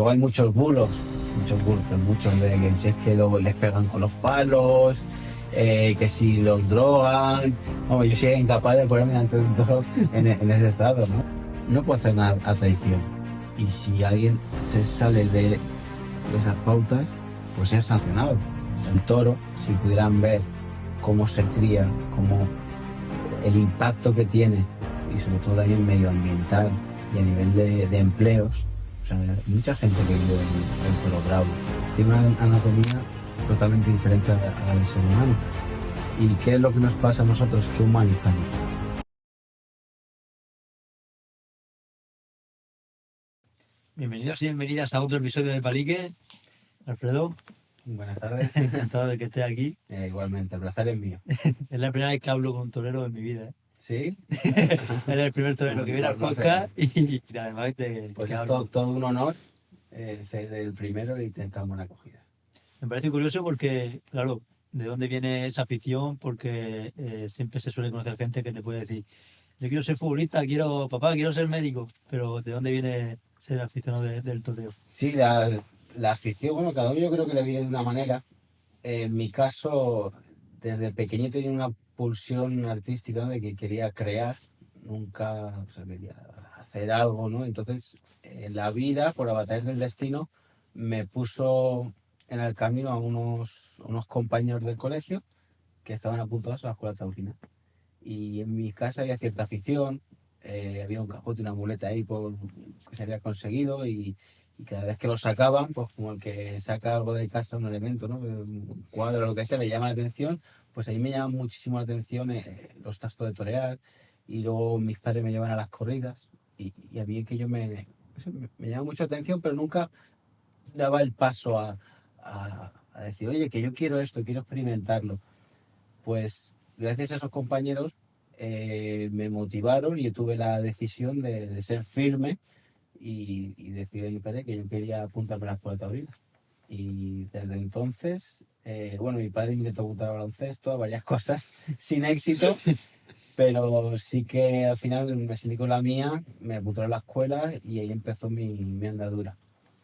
Luego hay muchos bulos, pero muchos de que si es que les pegan con los palos, que si los drogan. Vamos, yo soy incapaz de ponerme delante de un toro en ese estado, ¿no? No puedo hacer nada a traición. Y si alguien se sale de esas pautas, pues es sancionado. El toro, si pudieran ver cómo se cría, cómo el impacto que tiene, y sobre todo también medioambiental y a nivel de empleos, o sea, hay mucha gente que vive en toro bravo. Tiene una anatomía totalmente diferente a la del ser humano. ¿Y qué es lo que nos pasa a nosotros? Que humanizamos. Bienvenidos y bienvenidas a otro episodio de Palique. Alfredo, Buenas tardes. encantado de que estés aquí. Igualmente, el placer es mío. Es la primera vez que hablo con un torero en mi vida, ¿eh? ¿Sí? Eres el primer torero que viene al No sé. podcast y además Pues que es hablo. todo un honor ser el primero y tener tan buena acogida. Me parece curioso porque, claro, ¿de dónde viene esa afición? Porque siempre se suele conocer gente que te puede decir, yo quiero ser futbolista, quiero ser médico, pero ¿de dónde viene ser aficionado del toreo? Sí, la afición, bueno, cada uno yo creo que le viene de una manera. En mi caso, desde pequeñito tenía una pulsión artística, ¿no? De que quería crear, nunca, o sea, quería hacer algo, ¿no? Entonces, la vida, por avatares del destino, me puso en el camino a unos compañeros del colegio que estaban apuntados a la escuela taurina. Y en mi casa había cierta afición, había un capote y una muleta ahí que se había conseguido y cada vez que lo sacaban, pues como el que saca algo de casa, un elemento, ¿no? Un cuadro o lo que sea, le llama la atención, pues a mí me llama muchísimo la atención los trastos de torear y luego mis padres me llevan a las corridas y a mí que no sé, me llama mucho la atención, pero nunca daba el paso a decir, oye, que yo quiero esto, quiero experimentarlo. Pues gracias a esos compañeros me motivaron y yo tuve la decisión de ser firme y decirle a mi padre que yo quería apuntarme a la escuela taurina. Y desde entonces, bueno, mi padre me intentó apuntar a baloncesto, a varias cosas, sin éxito, pero sí que al final me salí con la mía, me apunté a la escuela y ahí empezó mi andadura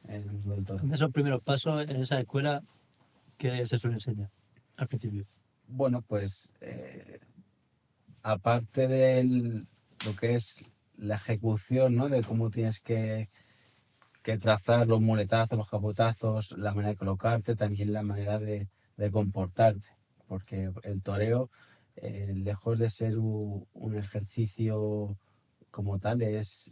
en el mundo del toro. De esos primeros pasos en esa escuela que se suele enseñar al principio. Bueno, pues aparte de lo que es la ejecución, ¿no? De cómo tienes que trazar los muletazos, los capotazos, la manera de colocarte, también la manera de comportarte, porque el toreo, lejos de ser un ejercicio como tal, es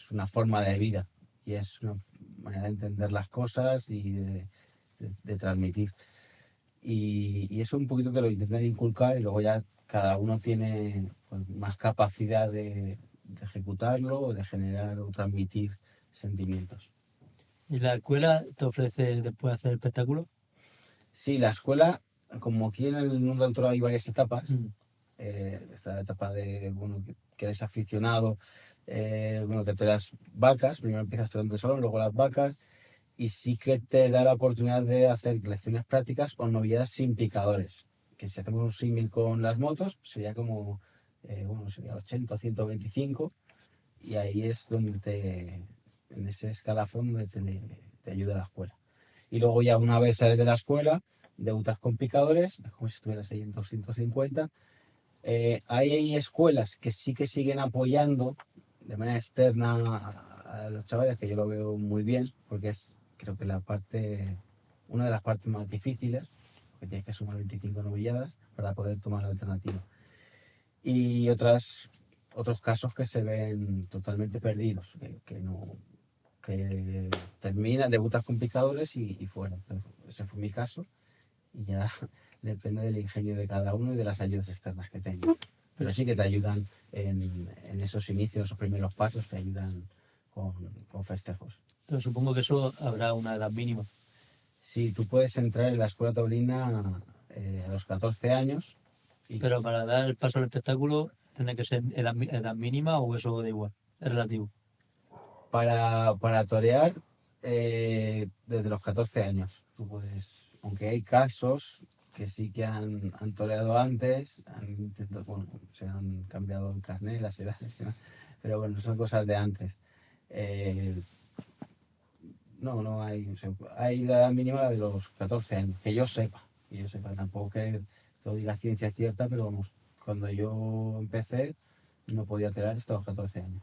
una forma de vida y es una manera de entender las cosas y de transmitir. Y eso un poquito te lo intentan inculcar y luego ya cada uno tiene pues, más capacidad de ejecutarlo o de generar o transmitir sentimientos. ¿Y la escuela te ofrece después hacer espectáculos? Sí, la escuela, como aquí en el mundo del toro hay varias etapas, Mm. está la etapa de, bueno, que eres aficionado, bueno, que toreas vacas, primero empiezas torando solo, luego las vacas, y sí que te da la oportunidad de hacer lecciones prácticas o novilladas sin picadores, que si hacemos un símil con las motos, sería como, bueno, sería 80 o 125, y ahí es en ese escalafón donde te ayuda la escuela. Y luego ya una vez sales de la escuela, debutas con picadores, es como si estuvieras ahí en 250. Hay escuelas que sí que siguen apoyando de manera externa a los chavales, que yo lo veo muy bien, porque es creo que una de las partes más difíciles, porque tienes que sumar 25 novilladas para poder tomar la alternativa. Y otros casos que se ven totalmente perdidos, que no, que debutas con picadores y fuera. Ese fue mi caso y ya depende del ingenio de cada uno y de las ayudas externas que tengas. Pero sí que te ayudan en esos inicios, esos primeros pasos, te ayudan con festejos. Pero supongo que eso habrá una edad mínima. Sí, tú puedes entrar en la escuela taurina a los 14 años. Pero para dar el paso al espectáculo, ¿tiene que ser edad mínima o eso da igual? Es relativo. Para torear desde los 14 años. Tú puedes, aunque hay casos que sí que han toreado antes, bueno, se han cambiado el carnet, las edades, ¿no? Pero bueno, son cosas de antes. Eh, no hay, o sea, hay la edad mínima de los 14 años, que yo sepa, tampoco que todo diga ciencia cierta, pero vamos, cuando yo empecé no podía tener hasta los 14 años.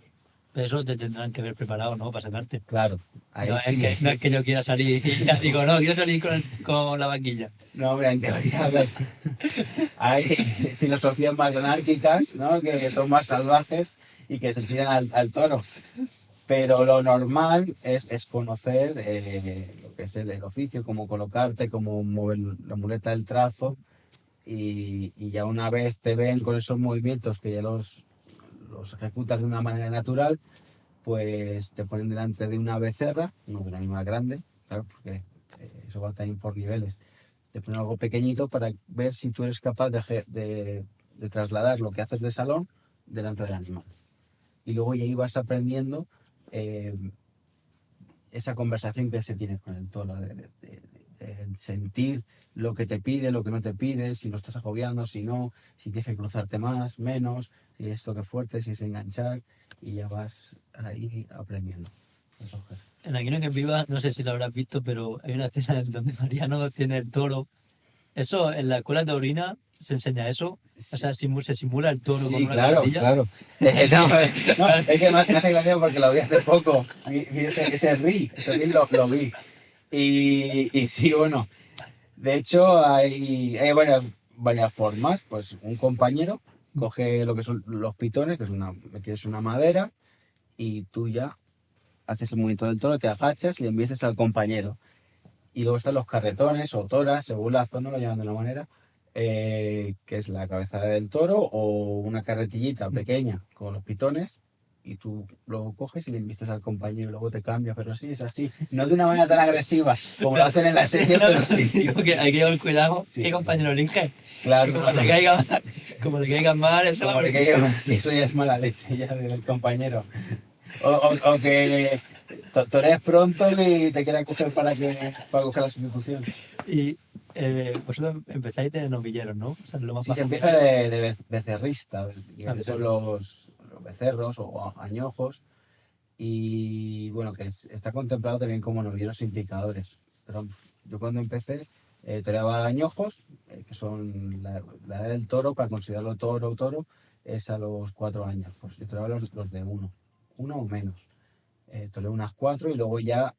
Pero eso te tendrán que ver preparado, ¿no? Para sacarte. Claro, No ahí es sí. no es que yo quiera salir y ya digo, no, quiero salir con la vaquilla. No, hombre, en teoría, a ver, hay filosofías más anárquicas, ¿no? Que son más salvajes y que se tiran al toro. Pero lo normal es conocer lo que es el oficio, cómo colocarte, cómo mover la muleta del trazo y ya una vez te ven con esos movimientos que ya los ejecutas de una manera natural, pues te ponen delante de una becerra, no de un animal grande, claro, porque eso va también por niveles. Te ponen algo pequeñito para ver si tú eres capaz de trasladar lo que haces de salón delante del animal. Y luego ya ahí vas aprendiendo eh, esa conversación que se tiene con el toro, de sentir lo que te pide, lo que no te pide, si lo estás agobiando, si no, si tienes que cruzarte más, menos, si es toque fuerte, si es enganchar, y ya vas ahí aprendiendo. Eso es. En Aquí no hay quien viva, no sé si lo habrás visto, pero hay una escena en donde Mariano tiene el toro. Eso, en la escuela taurina se enseña eso. O sea, se simula el toro con Sí, una claro, carretilla. claro. No, es que me hace gracia porque lo vi hace poco. Vi ese reel lo vi. Y sí, bueno, de hecho hay varias formas. Pues un compañero coge lo que son los pitones, que es metes una madera, y tú ya haces el movimiento del toro, te agachas y le envías al compañero. Y luego están los carretones o toras, según la zona lo llaman de una manera, que es la cabeza del toro o una carretillita pequeña con los pitones. Y tú lo coges y le invistes al compañero y luego te cambias, pero sí, es así. No de una manera tan agresiva como lo hacen en la serie, pero sí. Digo que hay que llevar cuidado. Sí, ¿Qué sí. compañero elige? Claro, Como le caiga mal, eso como le caiga, sí, eso ya es mala leche ya del compañero. O que torees pronto y te quieran coger para coger la sustitución. Y vosotros empezáis de novilleros, ¿no? O sea, lo más Sí, se bajo que empieza hay. de becerrista, que son los becerros o añojos, y bueno, que está contemplado también como novilleros sin picadores. Pero yo cuando empecé toreaba añojos, que son la edad del toro, para considerarlo toro o toro, es a los 4 años. Pues yo toreaba los de uno o menos. Toreé unas 4 y luego ya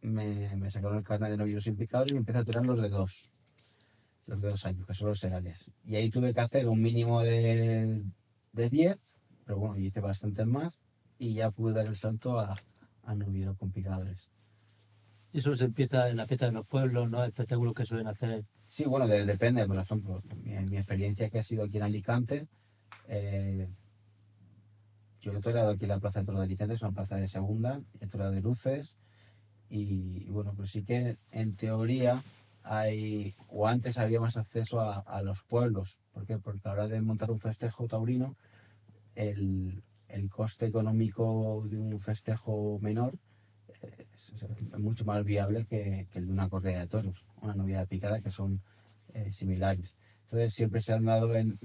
me sacaron el carnet de novilleros sin picadores y empecé a torear los de 2 años, que son los serales. Y ahí tuve que hacer un mínimo de 10, pero bueno, yo hice bastantes más y ya pude dar el salto a novillero con picadores. Y eso se empieza en la fiesta de los pueblos, ¿no? Espectáculos que suelen hacer. Sí, bueno, depende, por ejemplo, mi experiencia que ha sido aquí en Alicante, eh, yo he toreado aquí en la Plaza de Toros de Alicante, es una plaza de segunda, he toreado de luces y bueno, pues sí que en teoría o antes había más acceso a los pueblos. ¿Por qué? Porque a la hora de montar un festejo taurino, el coste económico de un festejo menor es mucho más viable que el de una corrida de toros, una novillada picada, que son similares. Entonces siempre se han dado en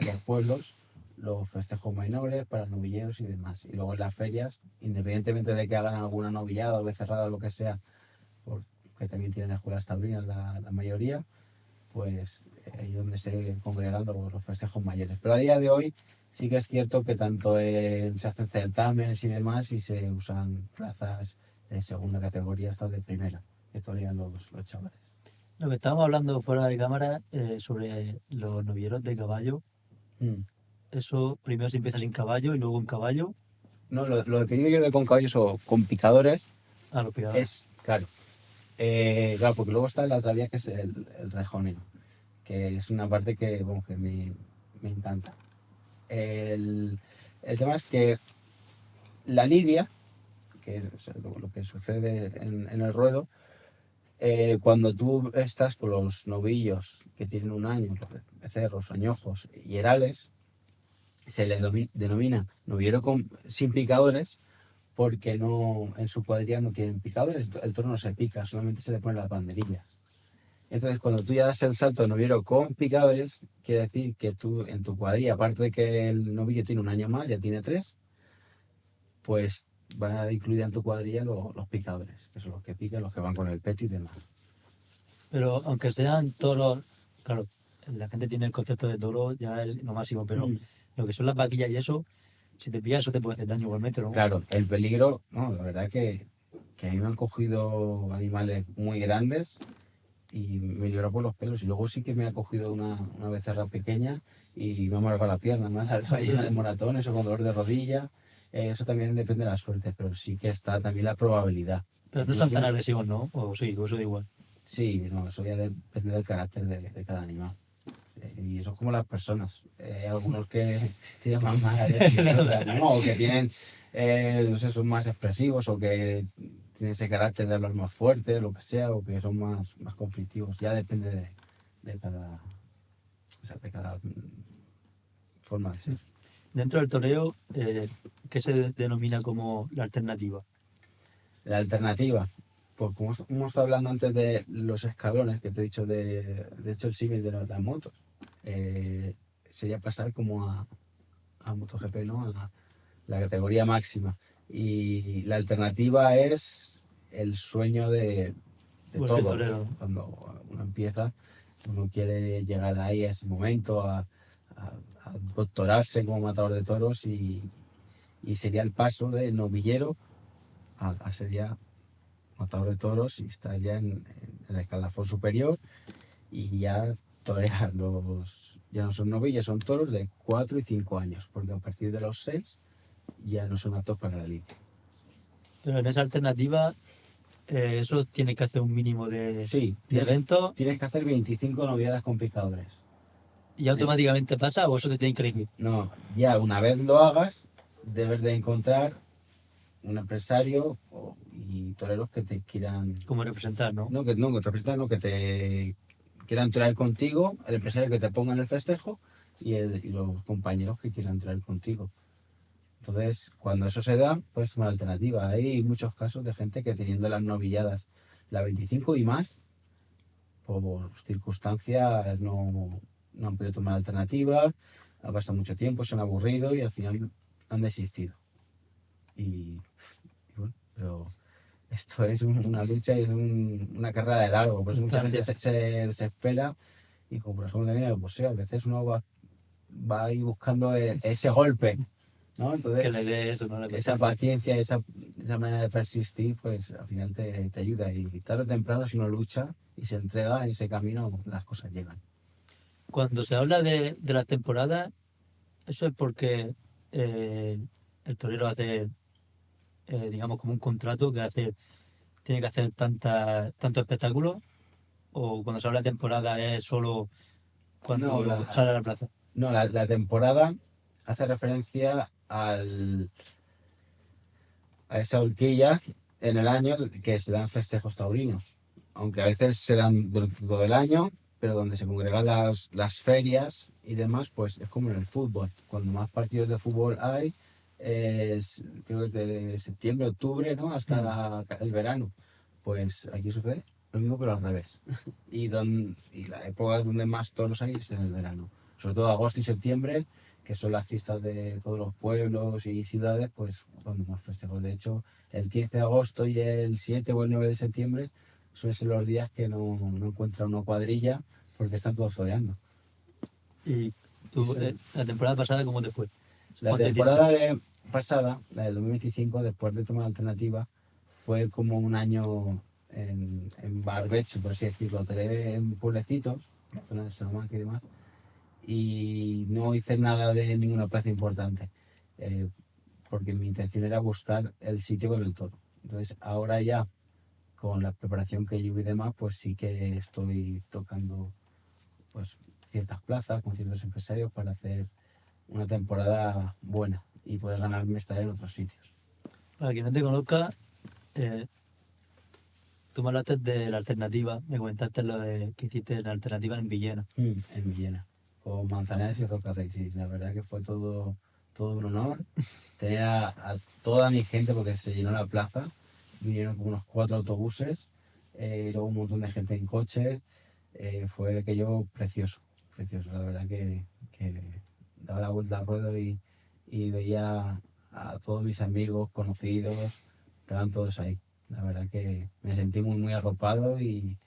los pueblos los festejos menores para novilleros y demás. Y luego en las ferias, independientemente de que hagan alguna novillada o becerrada o lo que sea, porque también tienen escuelas taurinas la mayoría, pues ahí es donde se congregan los festejos mayores. Pero a día de hoy sí que es cierto que tanto se hacen certámenes y demás y se usan plazas de segunda categoría hasta de primera, que torean los chavales. Lo que estábamos hablando fuera de cámara sobre los novilleros de caballo, Mm. eso primero se empieza sin caballo y luego en caballo No, lo que digo yo de con caballos o con picadores a los picadores. claro, claro, porque luego está la otra vía que es el rejoneo, que es una parte que, bueno, que me encanta. El tema es que la lidia, que es, o sea, lo que sucede en el ruedo, cuando tú estás con los novillos que tienen 1 año, los becerros, añojos y herales, se le denomina novillero sin picadores porque no, en su cuadrilla no tienen picadores, el toro no se pica, solamente se le ponen las banderillas. Entonces, cuando tú ya das el salto de novillero con picadores, quiere decir que tú en tu cuadrilla, aparte de que el novillo tiene 1 año más, ya tiene 3, pues va incluida en tu cuadrilla los picadores, que son los que pican, los que van con el peto y demás. Pero aunque sean toros, claro, la gente tiene el concepto de toro ya es lo máximo, pero lo que son las vaquillas y eso, si te pillas, eso te puede hacer daño igualmente, ¿no? Claro, el peligro, no, la verdad que a mí me han cogido animales muy grandes y me libró por los pelos. Y luego sí que me ha cogido una becerra pequeña y me ha amargado la pierna, me ha dejado llena de moratones o con dolor de rodilla. Eso también depende de la suerte, pero sí que está también la probabilidad. Pero no son tan agresivos, ¿no? O sí, o eso da igual. Sí, no, eso ya depende del carácter de cada animal. Y eso es como las personas. Hay algunos que tienen más malas que otras, ¿no? O que tienen, no sé, son más expresivos o que tienen ese carácter de hablar más fuerte, lo que sea, o que son más conflictivos. Ya depende de cada, o sea, de cada forma de ser. Dentro del toreo, ¿qué se denomina como la alternativa? La alternativa, pues como hemos estado hablando antes de los escalones, que te he dicho de hecho el símil de las motos, sería pasar como a MotoGP, ¿no? A la categoría máxima. Y la alternativa es el sueño de Igual que el todos. torero, ¿no? Cuando uno empieza, uno quiere llegar ahí a ese momento, a doctorarse como matador de toros y sería el paso de novillero a ser ya matador de toros y estar ya en el escalafón superior y ya torear ya no son novillos, son toros de 4 y 5 años, porque a partir de los 6 ya no son aptos para la lidia. Pero en esa alternativa, eso tiene que hacer un mínimo Sí, de eventos tienes que hacer 25 noviadas con picadores. y automáticamente pasa o eso te tiene que elegir. No, ya una vez lo hagas, debes de encontrar un empresario y toreros que te quieran, Como representar, ¿no? que representan, no, que te quieran traer contigo, el empresario que te ponga en el festejo y los compañeros que quieran traer contigo. Entonces, cuando eso se da, pues una alternativa. Hay muchos casos de gente que teniendo las novilladas, la 25 y más, por circunstancias no han podido tomar alternativa, ha pasado mucho tiempo, se han aburrido y al final han desistido. Y bueno, pero esto es una lucha y es una carrera de largo, pues mucha gente se desespera y como por ejemplo también en el boxeo, a veces uno va ahí buscando ese golpe, ¿no? Entonces, Que le dé eso, ¿no? esa paciencia, esa manera de persistir, pues al final te ayuda y tarde o temprano si uno lucha y se entrega en ese camino, las cosas llegan. Cuando se habla de la temporada, eso es porque eh, el torero hace, digamos, como un contrato que tiene que hacer tanto espectáculo, o cuando se habla de temporada es solo No, cuando sale a la plaza. no, la temporada hace referencia a esa horquilla en el año que se dan festejos taurinos, aunque a veces se dan durante todo el año, pero donde se congregan las ferias y demás, pues es como en el fútbol. Cuando más partidos de fútbol hay, creo que de septiembre, octubre, ¿no? Hasta el verano. Pues aquí sucede lo mismo, pero al revés. Y la época donde más toros hay es en el verano. Sobre todo agosto y septiembre, que son las fiestas de todos los pueblos y ciudades, pues cuando más festejos. De hecho, el 15 de agosto y el 7 o el 9 de septiembre suelen ser los días que no encuentra una cuadrilla porque están todos toreando. Y tú, la temporada pasada, ¿cómo te fue? La temporada pasada, la del 2025, después de tomar alternativa, fue como un año en barbecho, por así decirlo. Toreé en pueblecitos, en la zona de Salamanca y demás, y no hice nada de ninguna plaza importante, porque mi intención era buscar el sitio con el toro. Entonces, ahora ya, con la preparación que llevo y demás, pues sí que estoy tocando pues ciertas plazas con ciertos empresarios para hacer una temporada buena y poder ganarme estar en otros sitios. Para quien no te conozca, tú me hablaste de la alternativa, me comentaste lo de que hiciste la alternativa en Villena. En Villena, con Manzanares y Roca Racing. La verdad que fue todo un honor tener a toda mi gente porque se llenó la plaza. Vinieron como unos 4 autobuses, luego un montón de gente en coche. Fue aquello precioso, precioso. La verdad que daba la vuelta al ruedo y veía a todos mis amigos, conocidos, estaban todos ahí. La verdad que me sentí muy arropado y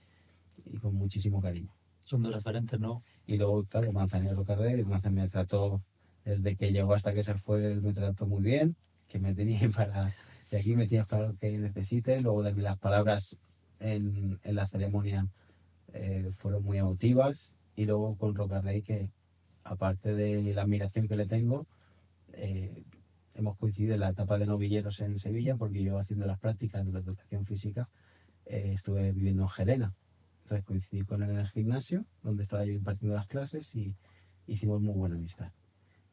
con muchísimo cariño. Son dos referentes, ¿no? Y luego, claro, Manzanero Carré, Manzanero me trató, desde que llegó hasta que se fue, me trató muy bien, que me tenía para, de aquí me tienes para lo que necesites. Luego de las palabras en la ceremonia fueron muy emotivas. Y luego con Rocarrey, que aparte de la admiración que le tengo, eh, hemos coincidido en la etapa de novilleros en Sevilla, porque yo haciendo las prácticas de la educación física estuve viviendo en Gerena. Entonces coincidí con él en el gimnasio, donde estaba yo impartiendo las clases, y hicimos muy buena amistad.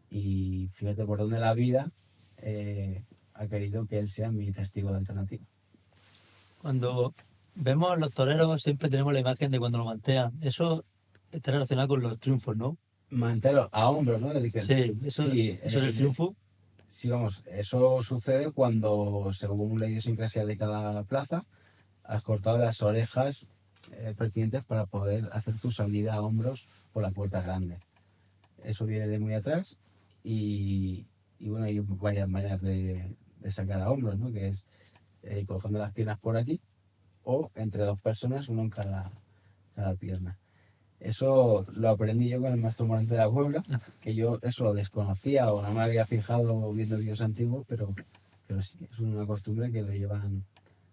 Y fíjate por dónde la vida ha querido que él sea mi testigo de alternativa. Cuando vemos a los toreros siempre tenemos la imagen de cuando lo mantean. Eso está relacionado con los triunfos, ¿no? Mantelo a hombros, ¿no? Sí, Sí, eso es el triunfo. sí, vamos, eso sucede cuando, según la idiosincrasia de cada plaza, has cortado las orejas pertinentes para poder hacer tu salida a hombros por la puerta grande. Eso viene de muy atrás y bueno, hay varias maneras de sacar a hombros, ¿no? Que es colocando las piernas por aquí o entre dos personas, uno en cada pierna. Eso lo aprendí yo con el maestro Morante de la Puebla, que yo eso lo desconocía o no me había fijado viendo vídeos antiguos, pero sí, es una costumbre que lo llevan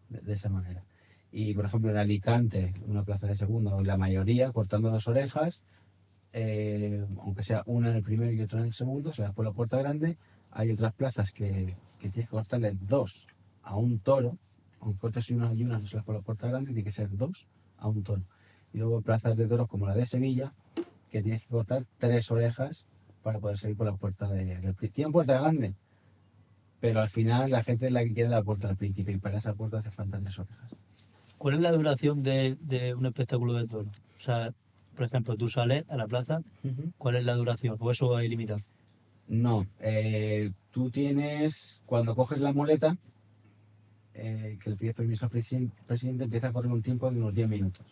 de esa manera. Y por ejemplo en Alicante, una plaza de segunda, o la mayoría, cortando dos orejas, aunque sea una en el primero y otra en el segundo, se va por la puerta grande. Hay otras plazas que tienes que cortarle dos a un toro, aunque cortes una y una, no se las por la puerta grande, tiene que ser dos a un toro. Y luego plazas de toros como la de Sevilla, que tienes que cortar tres orejas para poder salir por la puerta del príncipe. Tiene puerta grande, pero al final la gente es la que quiere la puerta del príncipe y para esa puerta hace falta tres orejas. ¿Cuál es la duración de un espectáculo de toros? O sea, por ejemplo, tú sales a la plaza, ¿cuál es la duración? ¿O eso es ilimitado? No, tú tienes, cuando coges la muleta, que le pides permiso al presidente, empieza a correr un tiempo de unos 10 minutos.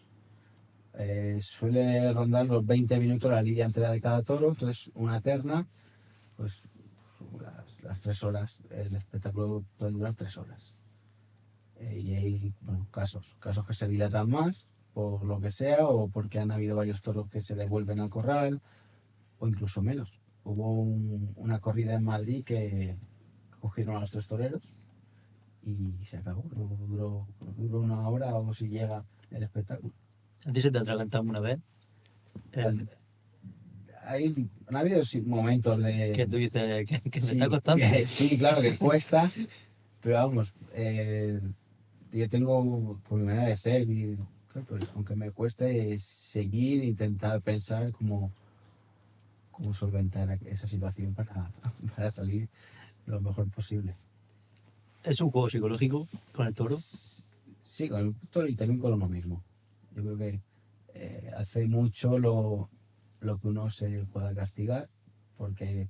Suele rondar los 20 minutos la lidia entera de cada toro, entonces una terna, pues las 3 horas, el espectáculo puede durar 3 horas. Y hay bueno, casos que se dilatan más, por lo que sea, o porque han habido varios toros que se devuelven al corral, o incluso menos. Hubo una corrida en Madrid que cogieron a los 3 toreros y se acabó. No duró una hora o si llega el espectáculo. ¿A ti se te ha atragantado una vez? Han habido momentos Que tú dices que me sí, está costando. Sí, claro que cuesta, pero vamos, yo tengo por mi manera de ser y pues, aunque me cueste seguir, intentar pensar cómo solventar esa situación para salir lo mejor posible. Es un juego psicológico con el toro. Sí, con el toro y también con uno mismo. Yo creo que hace mucho lo que uno se pueda castigar, porque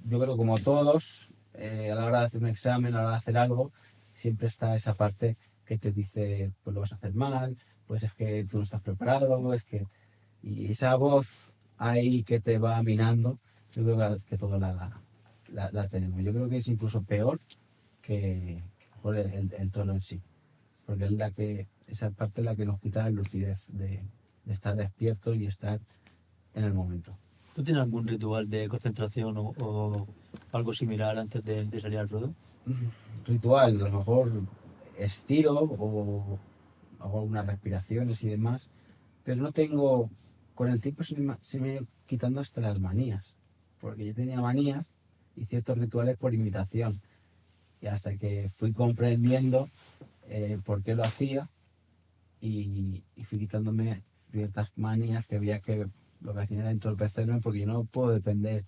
yo creo que como todos, a la hora de hacer un examen, a la hora de hacer algo, siempre está esa parte que te dice, pues lo vas a hacer mal, pues es que tú no estás preparado, y esa voz ahí que te va minando, yo creo que todos la tenemos. Yo creo que es incluso peor que mejor el toro en sí, porque es esa parte es la que nos quita la lucidez de estar despiertos y estar en el momento. ¿Tú tienes algún ritual de concentración o algo similar antes de salir al ruedo? Ritual, a lo mejor estiro o hago algunas respiraciones y demás, pero no tengo, con el tiempo se me ha ido quitando hasta las manías, porque yo tenía manías y ciertos rituales por imitación, y hasta que fui comprendiendo por qué lo hacía y fui quitándome ciertas manías que veía que lo que hacían era entorpecerme, porque yo no puedo depender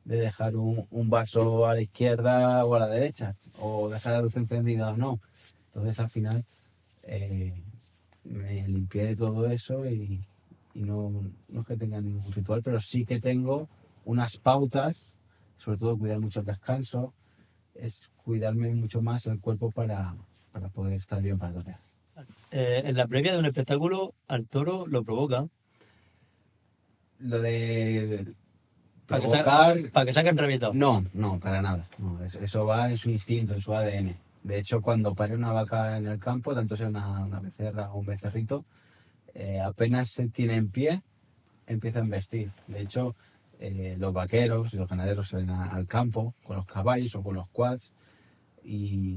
de dejar un vaso a la izquierda o a la derecha, o dejar la luz encendida o no. Entonces al final me limpié de todo eso y no es que tenga ningún ritual, pero sí que tengo unas pautas, sobre todo cuidar mucho el descanso, es cuidarme mucho más el cuerpo para poder estar bien para torear. En la previa de un espectáculo, al toro lo provoca. Lo de provocar. Para que saquen rabieta. No, no, para nada. No, eso va en su instinto, en su ADN. De hecho, cuando pare una vaca en el campo, tanto sea una becerra o un becerrito, apenas se tiene en pie, empieza a embestir. De hecho, los vaqueros y los ganaderos salen al campo con los caballos o con los quads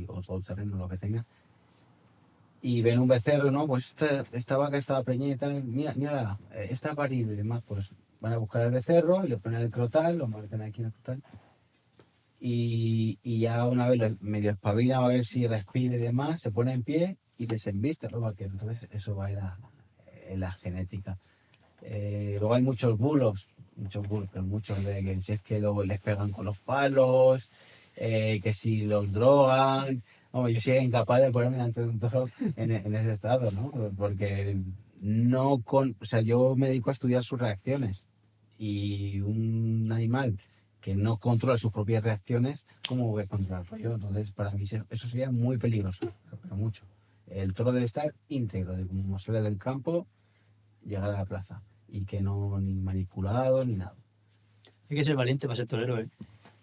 o todo terreno, lo que tengan. Y ven un becerro, ¿no? Pues esta vaca estaba preñada y tal, mira, está parida y demás, pues van a buscar el becerro y le ponen el crotal, lo marcan aquí en el crotal. Y ya una vez medio espabila a ver si respira y demás, se pone en pie y desembiste los vaqueros. Entonces eso va en la genética. Luego hay muchos bulos, pero muchos de que si es que luego les pegan con los palos, que si los drogan. Hombre, yo sería incapaz de ponerme delante de un toro en ese estado, ¿no? Porque o sea, yo me dedico a estudiar sus reacciones y un animal que no controla sus propias reacciones, ¿cómo voy a controlarlo yo? Entonces, para mí eso sería muy peligroso, pero mucho. El toro debe estar íntegro, de como sale del campo, llegar a la plaza y que no ni manipulado ni nada. Hay que ser valiente para ser torero, ¿eh?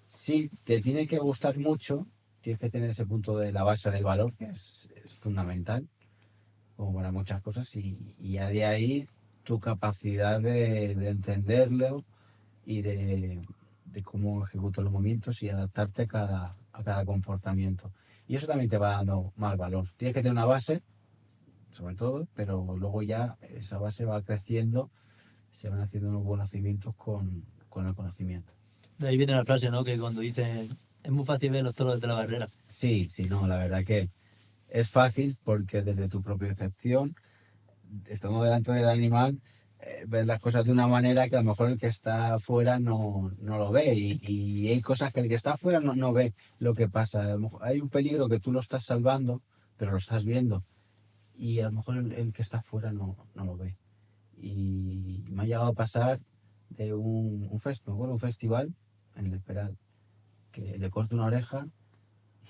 Sí, te tiene que gustar mucho, tienes que tener ese punto de la base del valor, que es fundamental, como para muchas cosas, y ya de ahí tu capacidad de entenderlo y de cómo ejecutar los movimientos y adaptarte a cada comportamiento. Y eso también te va dando más valor. Tienes que tener una base, sobre todo, pero luego ya esa base va creciendo, se van haciendo unos buenos cimientos con el conocimiento. De ahí viene la frase, ¿no? Que cuando dicen, es muy fácil ver los toros desde la barrera. Sí, no, la verdad que es fácil porque desde tu propia percepción, estando delante del animal, ves las cosas de una manera que a lo mejor el que está afuera no lo ve y hay cosas que el que está afuera no ve lo que pasa. A lo mejor hay un peligro que tú lo estás salvando, pero lo estás viendo y a lo mejor el que está afuera no lo ve. Y me ha llegado a pasar de un festival en el Esperal, que le corto una oreja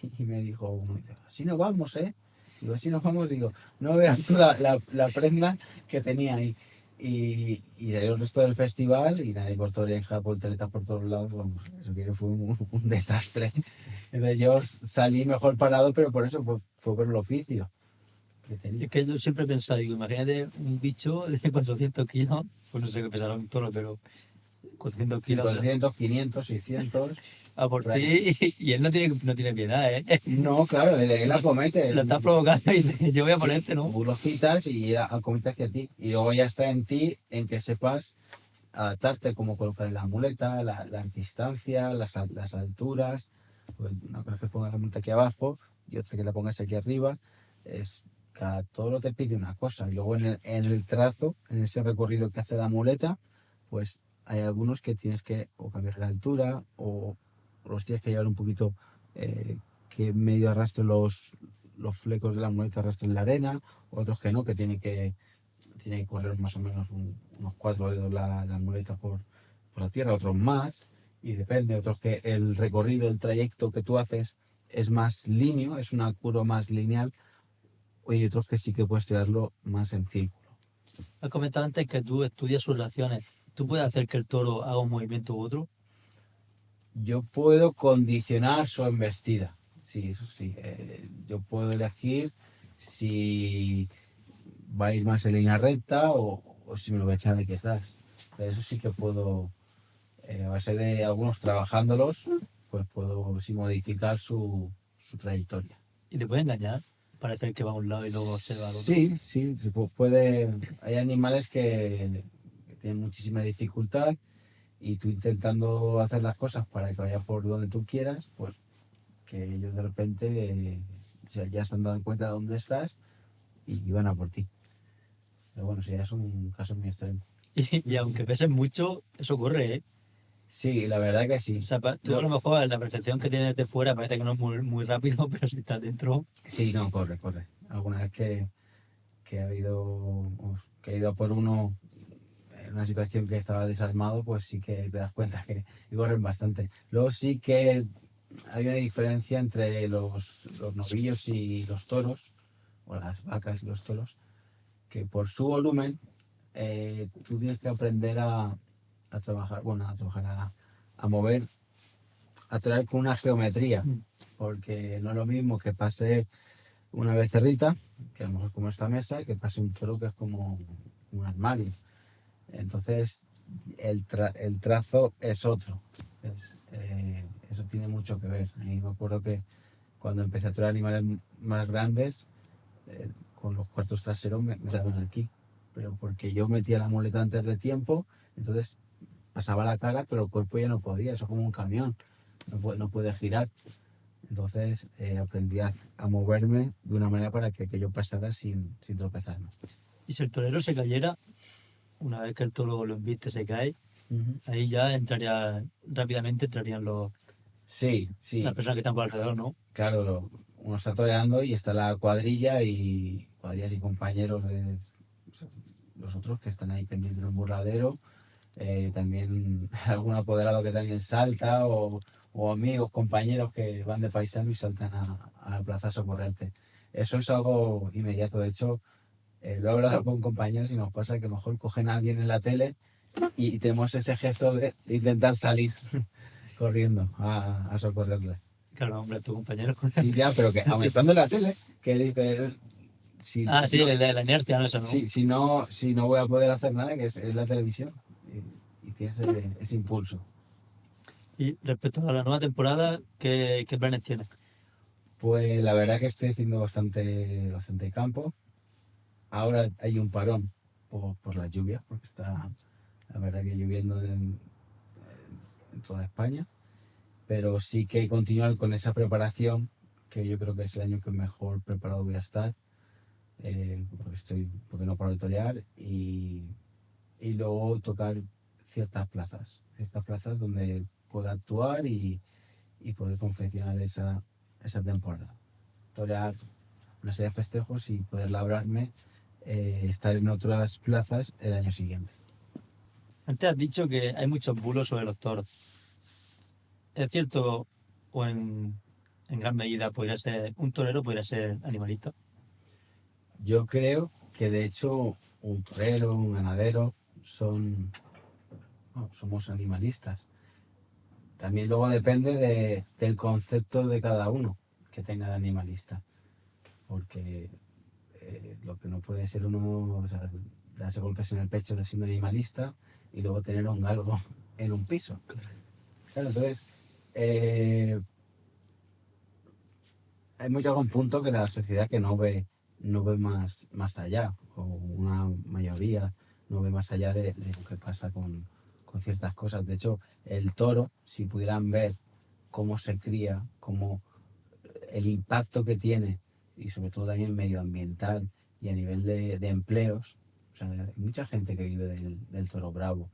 y me dijo, así nos vamos, ¿eh? Digo, así nos vamos, digo, no veas tú la prenda que tenía ahí. Y salió el resto del festival y nadie cortó oreja, volteretas por todos lados, vamos, eso que fue un desastre. Entonces yo salí mejor parado, pero por eso fue por el oficio que tenía. Es que yo siempre he pensado, digo, imagínate un bicho de 400 kilos, pues no sé qué pesará un toro, pero 400 Sí, kilos 400, 500, 600. a por por ahí. ti y él no tiene piedad, ¿eh? No, claro, él acomete. Lo estás provocando y dice, yo voy a ponerte, ¿no? Tú lo citas y acomete hacia ti. Y luego ya está en ti en que sepas adaptarte, como colocar la muleta, la distancia, las alturas. Pues una cosa es que pongas la muleta aquí abajo y otra que la pongas aquí arriba. Cada toro te pide una cosa. Y luego en el trazo, en ese recorrido que hace la muleta, pues hay algunos que tienes que o cambiar la altura o los tienes que llevar un poquito, que medio arrastren los flecos de la muleta, arrastren la arena, otros que no, que tiene que correr más o menos unos 4 dedos la muleta por la tierra, otros más, y depende, otros que el recorrido, el trayecto que tú haces es más lineal, es una curva más lineal, y otros que sí que puedes tirarlo más en círculo. Has comentado antes que tú estudias sus reacciones. ¿Tú puedes hacer que el toro haga un movimiento u otro? Yo puedo condicionar su embestida, sí, eso sí. Yo puedo elegir si va a ir más en línea recta o si me lo voy a echar aquí atrás. Pero eso sí que puedo, a base de algunos trabajándolos, pues puedo sí modificar su trayectoria. ¿Y te puede engañar? Parecer que va a un lado y luego observa al otro. Sí, puede. Hay animales que tienen muchísima dificultad y tú intentando hacer las cosas para que vaya por donde tú quieras, pues que ellos de repente ya se han dado cuenta de dónde estás y van a por ti. Pero bueno, sí, ya es un caso muy extremo. Y aunque pesen mucho, eso ocurre, ¿eh? Sí, la verdad que sí. O sea, tú a lo mejor la percepción que tienes de fuera parece que no es muy rápido, pero si estás dentro... Sí, no, corre. Alguna vez que que he ido a por uno en una situación que estaba desarmado, pues sí que te das cuenta que corren bastante. Luego sí que hay una diferencia entre los novillos y los toros, o las vacas y los toros, que por su volumen tú tienes que aprender a trabajar, a mover, a torear con una geometría, Mm. porque no es lo mismo que pase una becerrita, que a lo mejor como esta mesa, que pase un toro que es como un armario. Entonces, el trazo es otro. Eso tiene mucho que ver. Y me acuerdo que cuando empecé a torear animales más grandes, con los cuartos traseros me daban aquí. Pero porque yo metía la muleta antes de tiempo, entonces pasaba la cara, pero el cuerpo ya no podía. Eso es como un camión, no puede girar. Entonces aprendí a moverme de una manera para que yo pasara sin tropezarme. Y si el torero se cayera, una vez que el toro lo embiste, se cae, Ujú. ahí ya rápidamente entrarían Sí, las sí, personas que están por alrededor, ¿no? claro, uno está toreando y está la cuadrilla y cuadrillas y compañeros de o sea, los otros que están ahí pendientes del burladero, también algún apoderado que también salta o amigos, compañeros que van de paisano y saltan a la plaza a socorrerte. Eso es algo inmediato, de hecho, lo he hablado con compañeros y nos pasa que a lo mejor cogen a alguien en la tele y tenemos ese gesto de intentar salir corriendo a socorrerle. Claro, hombre, tu compañero. Sí, ya, pero que aun estando en la tele, que dices, si, Ah, sí, no, la inercia, ¿no? Eso, ¿no? si no voy a poder hacer nada, que es la televisión, y tienes ese impulso. Y respecto a la nueva temporada, ¿qué planes tienes? Pues la verdad que estoy haciendo bastante campo. Ahora hay un parón por las lluvias, porque está la verdad que lloviendo en toda España, pero sí que continuar con esa preparación, que yo creo que es el año que mejor preparado voy a estar, porque no paro de torear y luego tocar ciertas plazas donde pueda actuar y poder confeccionar esa temporada. Torear una serie de festejos y poder labrarme, estar en otras plazas el año siguiente. Antes has dicho que hay muchos bulos sobre los toros. ¿Es cierto o en gran medida un torero podría ser animalista? Yo creo que de hecho un torero, un ganadero, somos animalistas. También luego depende del concepto de cada uno que tenga de animalista, porque lo que no puede ser uno, o sea, darse golpes en el pecho de siendo animalista y luego tener un galgo en un piso. Claro, entonces hay algún punto que la sociedad que no ve más allá, o una mayoría no ve más allá de lo que pasa con ciertas cosas. De hecho, el toro, si pudieran ver cómo se cría, cómo el impacto que tiene, y sobre todo también medioambiental y a nivel de empleos, o sea, hay mucha gente que vive del toro bravo.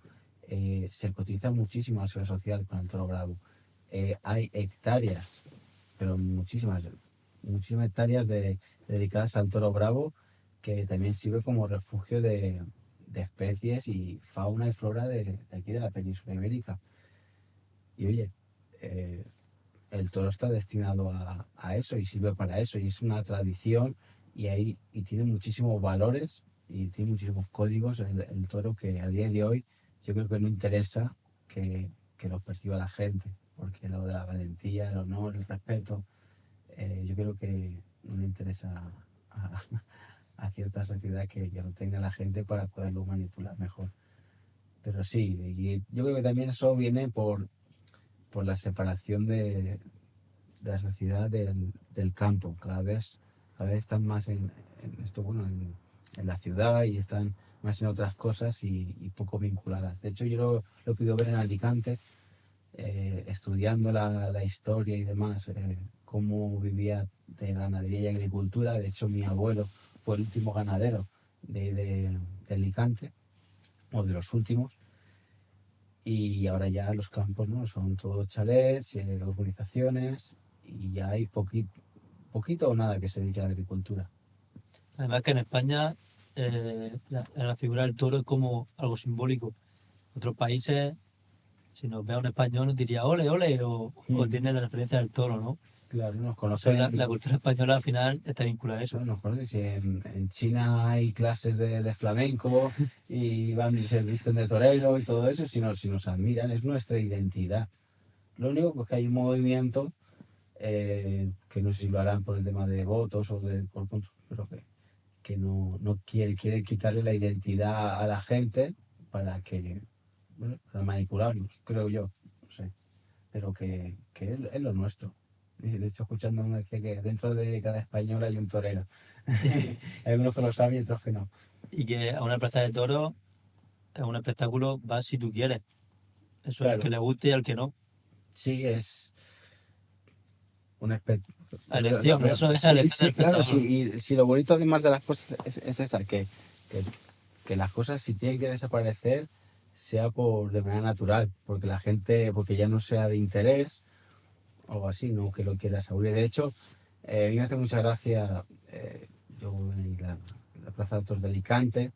Se cotiza muchísimo a la seguridad social con el toro bravo. Hay hectáreas, pero muchísimas hectáreas dedicadas al toro bravo, que también sirve como refugio de especies y fauna y flora de aquí de la península ibérica. Y oye, eh, el toro está destinado a eso y sirve para eso, y es una tradición y tiene muchísimos valores y tiene muchísimos códigos el toro, que a día de hoy yo creo que no interesa que lo perciba la gente, porque lo de la valentía, el honor, el respeto, yo creo que no le interesa a, a cierta sociedad que lo tenga la gente para poderlo manipular mejor. Pero sí, y yo creo que también eso viene por la separación de la sociedad del campo. Cada vez están más en esto, bueno, en la ciudad, y están más en otras cosas y poco vinculadas. De hecho, yo lo he podido ver en Alicante, estudiando la historia y demás, cómo vivía de ganadería y agricultura. De hecho, mi abuelo fue el último ganadero de Alicante, o de los últimos, y ahora ya los campos, ¿no? Son todos chalets, urbanizaciones, y ya hay poquito o nada que se dedique a la agricultura. Además que en España la figura del toro es como algo simbólico. En otros países, si nos ve a un español, nos diría ole, ole, o tiene la referencia del toro, ¿no? Claro, nos Eso, la conocen. cultura española al final está vinculada a eso. Eso nos conocen. Si en China hay clases de flamenco y van y se visten de torero y todo eso, si nos admiran, es nuestra identidad. Lo único pues, que hay un movimiento que no sé si lo harán por el tema de votos o pero que no quiere quitarle la identidad a la gente para bueno, para manipularlos, creo yo, no sé, pero que es lo nuestro. Y de hecho, escuchando me decía que dentro de cada español hay un torero. Hay algunos que lo saben y otros que no. Y que a una plaza de toros, a un espectáculo, vas si tú quieres. Eso es al que Claro, le guste y al que no. sí, es un espectáculo. A elección, eso es a Sí, elección del sí, claro, espectador. sí. Y si lo bonito además de las cosas es esa, que, que las cosas si tienen que desaparecer sea de manera natural, porque ya no sea de interés o algo así, no que lo quieras aburrir. De hecho, a mí me hace mucha gracia, yo en la Plaza de Toros de Alicante,